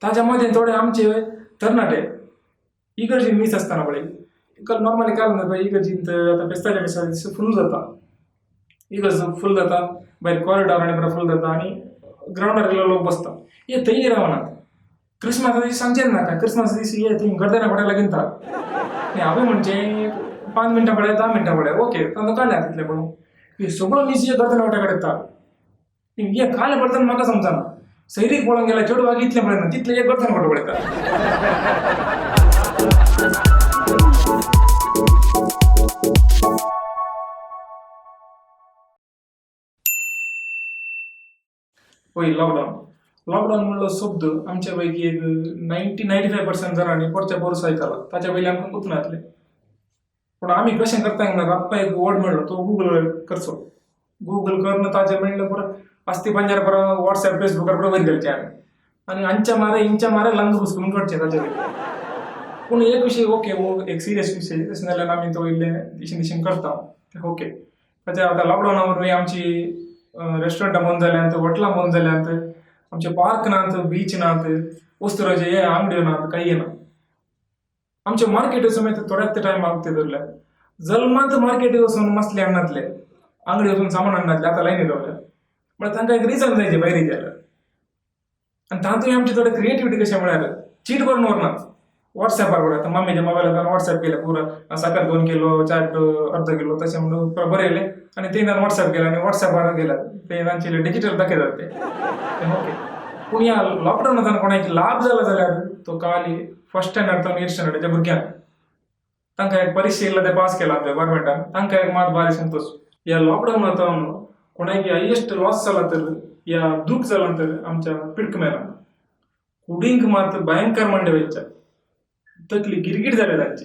त्याच्यामध्ये थोडे आमचे तरणाटे इकडची मीस असताना पडे इकडं नॉर्मली काय म्हणतात इकडची आता पेस्ताच्या पेस्ता फुल जाता इकडचं फुल जाता बाहेर कॉरिडॉर आणि बरं फुल जाता आणि ग्राउंडवर लोक बसतात हे तही राहणार क्रिसमस दिवशी सांगते ना का क्रिसमस दिवशी ये तुम्ही गर्दना पडायला गिनता नाही आम्ही म्हणजे 5 मिनिटं पडाय 10 मिनिटं पडाय ओके तर काय लागतं तिथल्याकडून हे सगळं मी जे गर्दना वाट्याकडे येतात हे काय पडतं मला समजा ना सैरिक पळून गेला चेडू वागी इथल्या पडे ना तिथले एक गर्दना वाटं पडतात होय लॉकडाऊन म्हणलं शब्द आमच्यापैकी एक 95% जणांनी पुढच्या बोर्स ऐकाला त्याच्या पहिले आपण कुठून घातले पण आम्ही कशा करता येणार आप्पा एक वर्ड म्हणलो तो गुगल करतो गुगल करणं ताज्या म्हणलं बरं अस्ती पंजारा बरं व्हॉट्सअप फेसबुकवर बरोबर गेलचे आम्ही आणि इंच्या मारे लंग घुसकून कडचे त्याच्या पण एक विषय ओके एक सिरियस विषय तसं आम्ही तो इल्ले दिशेन करता ओके त्याच्या आता लॉकडाऊनवर आमची रेस्टॉरंट बंद झाल्यानंतर हॉटेला बंद झाल्यानंतर आमचे पार्क नात बीच नात वस्तुराचे हे अंगडी नात काही ना आमचे मार्केट समेत थोड्यात टाइम आगते धरल्या जलमात मार्केट वसून मसले अन्नातले अंगडी वसून सामान अन्नातले आता लाईन लावल्या पण त्यांना एक रिझन जायचे बाहेर गेलं आणि तांतून आमची थोडं क्रिएटिव्हिटी कशा मिळालं चीट बनवणार ना व्हॉट्सअपवर आता मम्मीच्या मोबाईलला व्हॉट्सअप केलं पुरं साखर 2 किलो चाट अर्धा किलो त्याच्यामुळे बरेले आणि ते व्हॉट्सअप केलं आणि व्हॉट्सअपवर गेलं ते त्यांचे डिजिटल दाखवतात ते ओके पण या लॉकडाऊन कोणाची लाभ झाला जाल्यार तो काली फर्स्ट स्टँडर्ड तो 8th स्टँडर्डच्या भुरग्यांक तांकां एक परीक्षेला ते पास केला आपल्या गव्हर्नमेंटान तांकां एक मात भारी संतोष या लॉकडाऊन कोणाकी हायेस्ट लॉस झाला तर या दुःख झालं तर आमच्या पिडक मेला कुडिंक मात भयंकर मंडे व्हायच्या तकली गिरगिट झाल्या त्यांची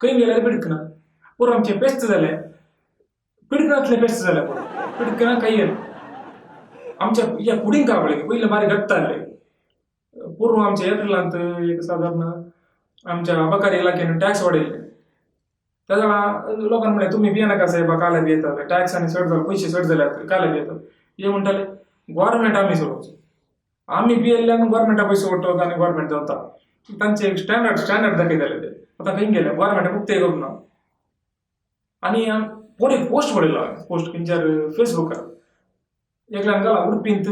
काही गेल्यार पिडक ना पूर आमचे पेस्ट झाले पिडकनातले पेस्ट झाल्या पिडकना काही आमच्या या कुडिंक आवडले पहिले बारीक गत्ता आले पूर्व आमच्या एप्रिलांत एक साधारण आमच्या अबकारी इलाक्याने टॅक्स वाढले त्याच्या लोकांना म्हणे तुम्ही बिया नका साहेब काला बी येतात टॅक्स आणि सट झालं पैसे सट झाले काला बी येतात हे म्हणताले गव्हर्नमेंट आम्ही सोडवतो आम्ही बियाला गव्हर्नमेंटा पैसे ओढतो आणि गव्हर्नमेंट जातात त्यांचे एक स्टँडर्ड दाखवले झाले ते आता काही गेले गव्हर्नमेंट मुक्त करून आणि पुढे पोस्ट पडलेला पोस्ट पिंचार फेसबुकवर एकल्यान गेला उडपींत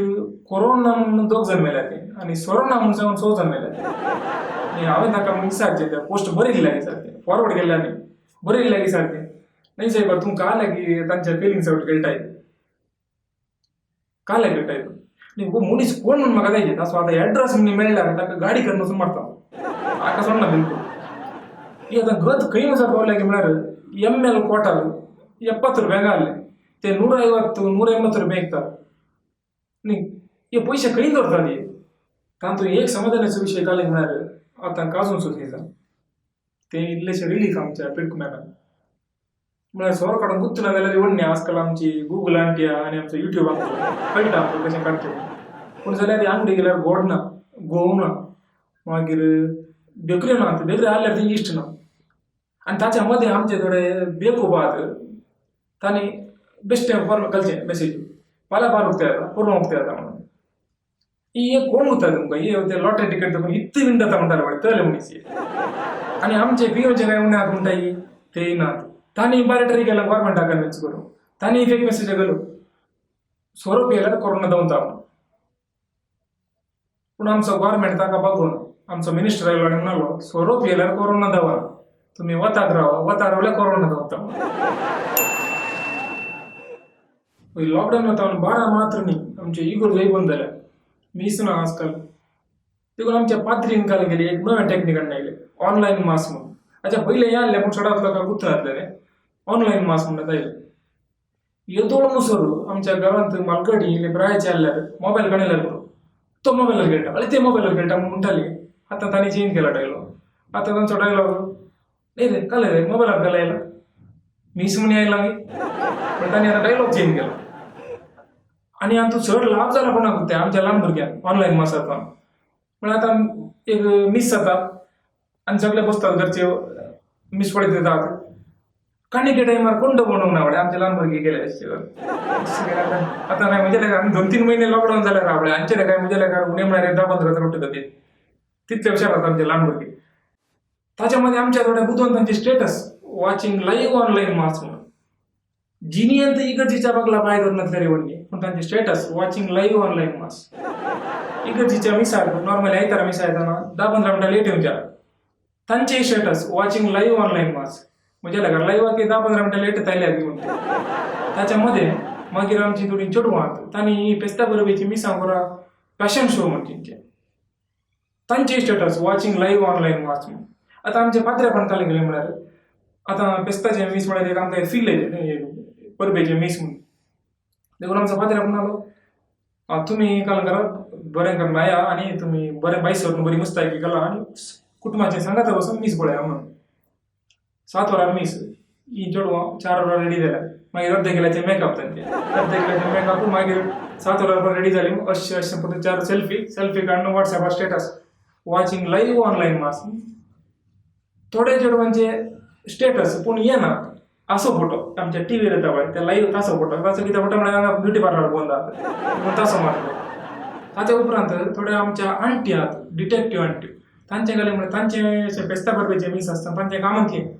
कोरोना म्हणून 2 जण मेले ते आणि सोरोना म्हणून सांगून 6 जण मेले आणि हांवें ताका विचारचे त्या पोस्ट बरी लागली सारखे फॉरवर्ड केल्या आनी बरी लागली सारखे नाही साहेब तुमकां आल्या की तांच्या फिलिंग्स आउट गेलटाय काल्या गेलटाय नाही वो मनीस कोण म्हणून म्हाका जायचे असो आता एड्रेस म्हणून मेळ्ळ्यार ताका गाडी करून वचून मारता आका सोडना बिलकुल ही आता गत खंय वचप पावल्या की म्हळ्यार ML क्वार्टर 70 रुपया घालले ते 150 180 रुपया विकतात नाही हे पैसे खंय दवरतात हे तातूंत एक समाधानाचो विशय काले म्हळ्यार आतां काजूचो सिजन ते इल्लेशे रिलीफ आमच्या पिडकू मेळ्ळा म्हळ्यार सोरो काडून गुंतूना जाल्यार व्हडणी आजकाल आमची गूगल आंटिया आनी आमचो युट्यूब कळटा कशें काडचें पूण जाल्यार ती अंगडी गेल्यार गोड ना गोव ना मागीर बेकऱ्यो ना बेकरी आसल्यार ती इश्ट ना आनी ताच्या मदें आमचे थोडे बेकूफ आहात तांणी बेश्टे फॉर्म घालचें मेसेज फाल्यां पार उक्ते जाता परवां उक्ते जाता म्हणून हे कोण उरता तुमकां हे ते लॉटरी तिकेट देखून इतली विण जाता म्हणटाले पळय तले मनीस आनी आमचे पिओचे काय उण्याक म्हणटाय ते नात तांणी बारेटरी गेला गव्हर्नमेंटाक कन्विन्स करून तांणी फेक मेसेज घालून 100 रुपया कोरोना दवरता म्हणून पूण आमचो गव्हर्नमेंट ताका बघून आमचो मिनिस्टर आयलो आनी म्हणालो 100 रुपया कोरोना दवरा तुम्ही वतात रावल्यार कोरोना दवरता म्हणून लॉकडाऊन 12 मात्र न्ही आमचे इगोर लय बंद जाल्या मीच ना आजकाल देखून आमच्या पात्रीन काल गेली एक नव्या टेक्निकान आयले ऑनलाईन मास म्हणून अच्छा पहिले हे आणले पूण चडांत लोकांक गुंतून घातलेले ऑनलाईन मास म्हणून आयले येदोळ मुसोर आमच्या गांवांत मालगडी इल्ले प्रायाचे आसल्यार मोबायल काडल्यार पुरो तो मोबायलार खेळटा अरे ते मोबायलार खेळटा म्हणून म्हणटाली आतां तांणी चेंज केला डायलॉग आतां तांचो डायलॉग नाही रे काले रे मोबायलार घाला आयला मीच म्हणी आयला पण तांणी आतां डायलॉग चेंज केला आणि आमचो चड लाभ जाला कोणाक ते आमच्या ल्हान भुरग्यांक ऑनलायन मासांतल्यान पण आतां एक मिस जाता आनी सगळे बसतात घरचे मिस पडत येतात काणिके टायमार कोण बनवूंक ना आवडे आमचे ल्हान भुरगे गेले आतां काय म्हजे लेकार 2-3 महिने लॉकडाऊन जाल्यार आवडे आमचे लेकार म्हजे लेकार उणे म्हळ्यार 10-15 रुपये तिथल्या शहरात आमच्या लांबवरती. त्याच्यामध्ये आमच्या थोड्या बुद्धवंतांचे स्टेटस वॉचिंग लाईव्ह ऑनलाईन मास म्हणून जिनियंत इगर्जीच्या बघला पाहिजे नसले वडणे पण त्यांचे स्टेटस वॉचिंग लाईव्ह ऑनलाईन मास इगर्जीच्या मिसाळ नॉर्मली ऐतारा मिसा येताना 10-15 मिनिटं लेट येऊन द्या त्यांचे स्टेटस वॉचिंग लाईव्ह ऑनलाईन मास म्हणजे लाईव्ह की 10-15 मिनिटं लेट तायल्या घेऊन त्याच्यामध्ये मागीर आमची थोडी चेडवांत तांणी पेस्ता बरोबरची मिसा करा फॅशन शो म्हणते तांचे स्टेटस वॉचिंग लाईव्ह ऑनलाईन मास म्हणून आता आमच्या पात्र्या पण काले गेले म्हणाले आता पेस्ताचे मीस म्हणाले एक आमकां फील येते परबेचे मीस म्हणून देखून आमचा पात्र्या म्हणालो तुम्ही काल करा बरें करून आया आणि तुम्ही बरें बायसवर बरी मुस्तायकी केला आणि कुटुंबाचे सांगात बसून मीस पळया म्हणून 7 वरार मीस ही चेडवां 4 वरार रेडी जाल्या मागीर अर्धे केल्याचे मेकअप तांचे अर्धे केल्याचे मेकअप मागीर 7 वरार रेडी जाली अशें अशें पद्दत 4 सेल्फी काडून व्हॉट्सॅपार स्टेटस वॉचिंग लाईव्ह ऑनलाईन मास थोड्या चेडवांचे स्टेटस पूण येना असो फोटो आमच्या टीव्हीर येता पळय ते लाईव्ह तासो फोटो ताचो कितें फोटो म्हळ्यार ब्युटी पार्लर बंद जाता पूण तासो मारलो ताच्या उपरांत थोड्या आमच्या आंटी आहात डिटेक्टीव आंटी तांचे गेले म्हळ्यार तांचे पेस्ता परबेचे मीस आसता तांचे कामां कितें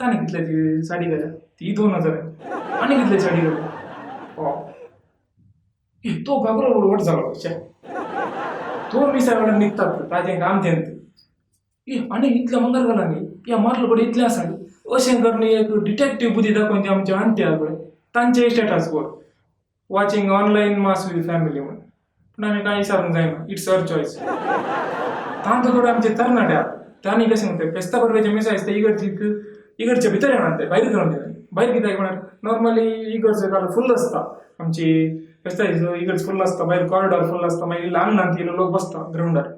ताणें कितल्याची साडी घाल्या ती 2000 आनी कितले साडी घाल्या तो बाबरो वट जालो तो मिसा कडेन निघतात ताजें काम तें आनी इतल्या मंगार घाला न्ही या मारलो पडे इतलें आसा अशें करून एक डिटेक्टीव बुद्धी दाखोवन ती आमच्या आंटी आहा पळय तांचे status core watching online mass with family म्हणून पूण आमी कांय विचारूंक जायना इट्स अवर चॉयस तांतो थोडे आमचे तरणाटे आहात तांणी कशें म्हणटा पेस्ता परबेचे मिसा आसता इगर्जे भितर येना ते भायर घालून दिना भायर कित्याक म्हळ्यार नॉर्मली इगर्ज घालून फुल्ल आसता आमची पेस्ताची इगर्ज फुल्ल आसता भायर कॉरिडॉर फुल्ल आसता मागीर ल्हान ल्हान ती लोक बसता ग्रावंडार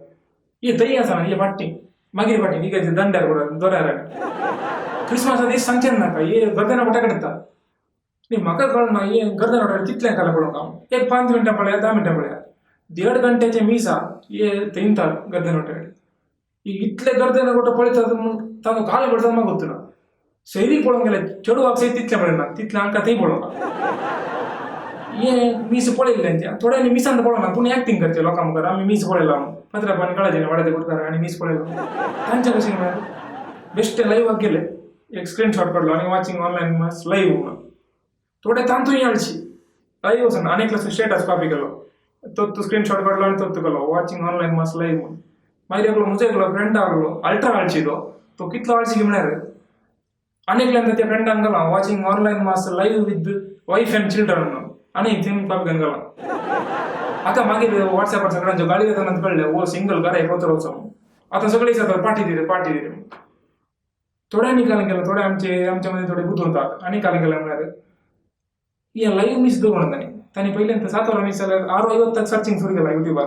हे थंय आसा हे फाटीं मागीर फाटीं इगर्जे दंड्यार पडून दोऱ्यार क्रिस्मसा दीस सांगचें नाका हे गर्दना पोटा काडटा न्ही म्हाका कळना हे गर्दना पोटा तितलें घाला पडोवंक हांव एक 5 मिनटां पळया 10 मिनटां पळया 1.5 घंट्याचे मीस आहा हे थंयतात गर्दना पोटा इतले गर्दना पोटा पळयतात म्हूण ताजो घाल पडटा म्हाका वचना सैरीक पळोवंक गेले चेडवाक सैर तितलें पळयना तितलें आमकां थंय पळोवंक हे मीस पळयल्ले थोड्यांनी मिसांत पळोवना पूण एक्टींग करचे लोकां मुखार आमी मीस पळयला पत्रा पानी काळाचे वाड्याचे उदकार आनी मीस पळयलो तांचे कशें म्हळ्यार बेश्टे लाईव्हाक गेले एक स्क्रीनशॉट काडलो आनी वॉचिंग ऑनलाईन मास लाईव्ह म्हणून थोडे तांतूय आळशी लाईव्ह वचून आनी एकलो स्टेटस कॉपी केलो तो स्क्रीनशॉट काडलो आनी तो केलो वॉचिंग ऑनलाईन मास लाईव्ह म्हणून मागीर एकलो म्हजो एकलो फ्रेंड आसलो अल्ट्रा आळशी तो कितलो आळशी म्हळ्यार आनीकल्यांदा त्या फ्रेंडान गेला watching online mass live with wife and children म्हणून आनी थंय कॉपी करून गेला आता मागीर व्हॉट्सॅपार सगळ्यांच्यो गाडी येताना कळलें वो सिंगल घर आहे कोतरो वचून आता सगळे जातात पार्टी दिले थोड्या निकाल गेला थोडे आमच्या मध्ये थोडे बुद्धवतात आनी काल गेला म्हळ्यार हे लाईव्ह मिस दोन तांणी पहिल्यांदा 7 वरां मिस जाल्यार 6:50 सर्चिंग सुरू केला युट्यूबार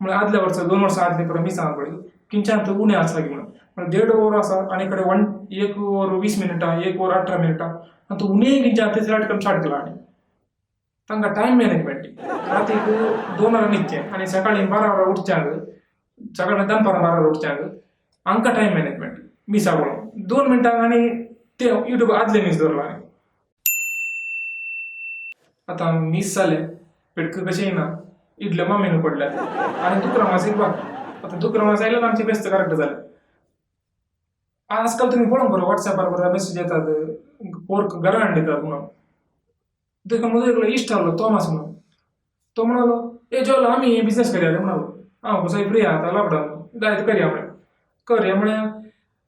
म्हळ्यार आदल्या वर्सा 2 वर्सां आदले कडेन मिस आहा पळय किंचान तो उणें आसा की म्हणून 1.5 वर आसा आनी कडेन 1 वर 20 मिनटां 1 वर 18 मिनटां आनी तो उणें किंचान ते स्टार्ट करून स्टार्ट केला आनी तांकां टायम मॅनेजमेंट रातीक 2 वरां न्हिदचें आनी सकाळीं 12 वरां उठच्यांक सकाळीं दनपारां 12 वरां उठच्यांक हांकां टायम मॅनेजमेंट मिसा पळोवन 2 मिनटांक आनी ते युट्यूब आदले मिस दवरला आनी आतां मिस जाले पेटक कशें येना इडले मामेन पडल्यात आनी दुकरां मास एक बाकी आतां दुकरां मास आयल्यार आमचे बेस्ट करेक्ट जाले आजकाल तुमी पळोवंक बरो व्हॉट्सॅपार बरो मेसेज येतात पोर्क घरा हाडितात म्हणून देखून म्हजो एकलो इश्ट आहलो तोमास म्हणून तो म्हणालो ए चल आमी बिझनेस करया रे म्हणालो हांव कसोय फ्री आहा आतां लॉकडावन जायत करया म्हळ्यार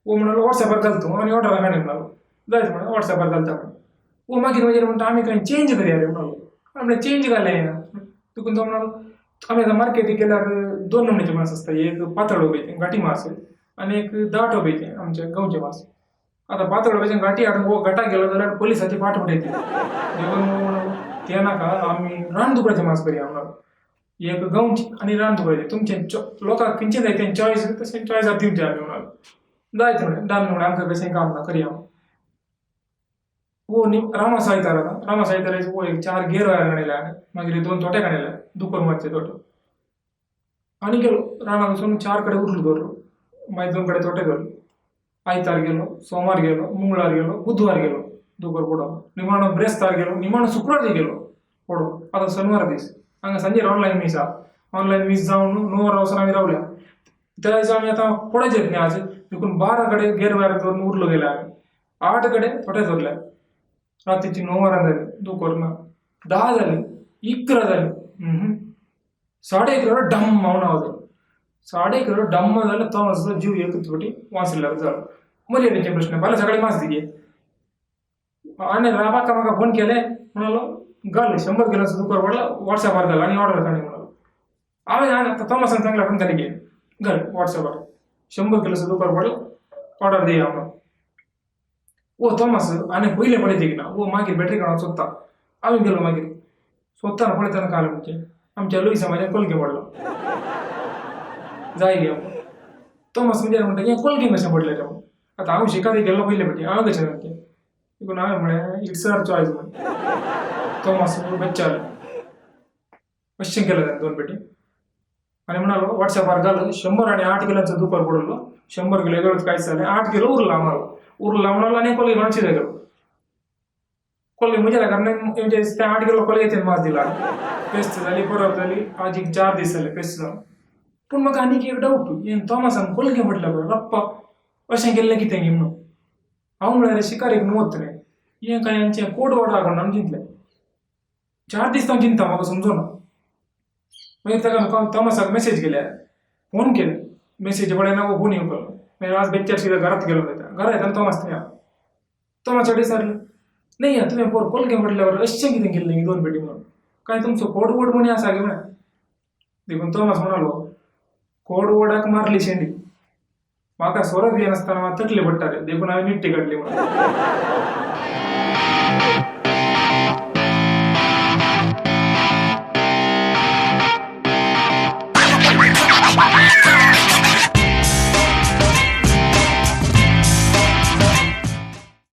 वो म्हणालो व्हॉट्सॅपार घाल तूं आनी ऑर्डर काडया म्हणालो जायत म्हळ्यार व्हॉट्सॅपार घालता म्हण वो मागीर म्हणटा आमी खंय चेंज करया रे म्हणालो आमी चेंज घालें देखून तो म्हणालो आमी आतां मार्केटीक गेल्यार 2 नमुन्याचे मास आसता एक पातळ उबेचें घाटी मास आनी एक दाट उबेचें आमचे गांवचें मास आतां पातळ उबेचें घाटी हाडून वो गटाक गेलो जाल्यार पुलिसाची पाट उडयतली देखून म्हणालो तें नाका आमी रानदुकराचें मास करया म्हणालो एक गांवची आनी रानदुकराचें तुमचें लोकांक खंयचें जाय तें चॉयस तशें चॉयसाक दिवचें आमी म्हणालो जायत म्हळें दान म्हळें आमकां कशें काम ना करया वो रामा सायताराचो वो एक 4 गेर वायर हाडिल्ले मागीर 2 तोटे हाडिल्ले दुकर मातशे तोटे आनी गेलो रानाक वचून 4 कडेन उरलो दवरलो मागीर 2 कडेन तोटे धरलो आयतार गेलो सोमार गेलो मंगळार गेलो बुधवार गेलो दुकर पडोवंक निमाणो ब्रेस्तार गेलो निमाणो शुक्रार गेलो पडोवंक आतां शनिवार दीस हांगा सांजेर ऑनलायन मीस आहा ऑनलायन मीस जावन 9 वरां वचून आमी रावल्या त्यावेळेस आम्ही आता पुढेच येत नाही आज एकूण 12 कडे गैरव्याजावरून उरलो गेला आम्ही 8 कडे थोड्या धरल्या रात्रीची 9 झाली दुपारनं 10 झाली 11 झाली 11:30 डम मावून आवाज झाला 11:30 डम्म झालं तेव्हा जीव एकच छोटी वाचलेला झालं मर्यादेचे प्रश्न मला सकाळी मास दिली आणि राबा कामाका फोन केले म्हणालो गल 100 किलोचं दुपार पडला व्हॉट्सअपवर झाला आणि ऑर्डर करणे म्हणालो आम्ही आता थॉमसन चांगला पण झाली घे घर व्हॉट्सअपवर 100 किलोचं दुपार पडलं ऑर्डर दे आम्हाला ओ थॉमस आणि पहिले पडते की ना ओ मागे बॅटरी काढून स्वतः आम्ही गेलो मागे स्वतः पडताना काल म्हणजे आमच्या लोई समाजात कोलगे पडला जाय घ्या थॉमस म्हणजे म्हणतात या कोलगे कशा पडल्या तेव्हा आता आम्ही शिकायला गेलो पहिले पेटी आम्ही कशा म्हणते इकडून आम्ही म्हणे इट्स अर चॉईस म्हणे थॉमस बच्चा आलं क्वेश्चन केलं त्याने 2 पेटी आणि म्हणालो व्हॉट्सअपवर झालं 100 आणि 8 किलोचं दुपार पडलो 100 किलो एवढंच काहीच झालं 8 किलो उरला म्हणाला आणि कोली गणची जागा कोली म्हणजे म्हणजे त्या 8 किलो कोली येते मास दिला पेस्ट झाली परत झाली आज 4 दिवस झाले पेस्ट जाऊन पण मग आणि एक डाऊट थॉमस कोलगे म्हटलं बरं रप्पा अशें केल्लें कितें गे म्हणून हांव म्हळ्यार शिकारेक नवत रे हें काय यांचें कोड वर्ड हाडून आमी चिंतलें 4 दीस हांव चिंता म्हाका समजना मागीर ताका थॉमसाक मेसेज केल्यार फोन केले मेसेज पळयना वो फोन येवंक लागलो मागीर आज बेच्चार सीधा घरात गेलो घरा येताना थॉमस थंय थॉमसाक विचारलें नाही तुवें पोर कोलगे म्हटल्यावर अशें कितें केल्लें गे 2 पेटी म्हणून काय तुमचो कोड वर्ड म्हणी आसा गे म्हळ्यार देखून थॉमस म्हणालो कोड वर्डाक मारली शेंडी म्हाका स्वरच येनासतना तकले पडटाले देखून हांवें निट्टी काडली म्हणून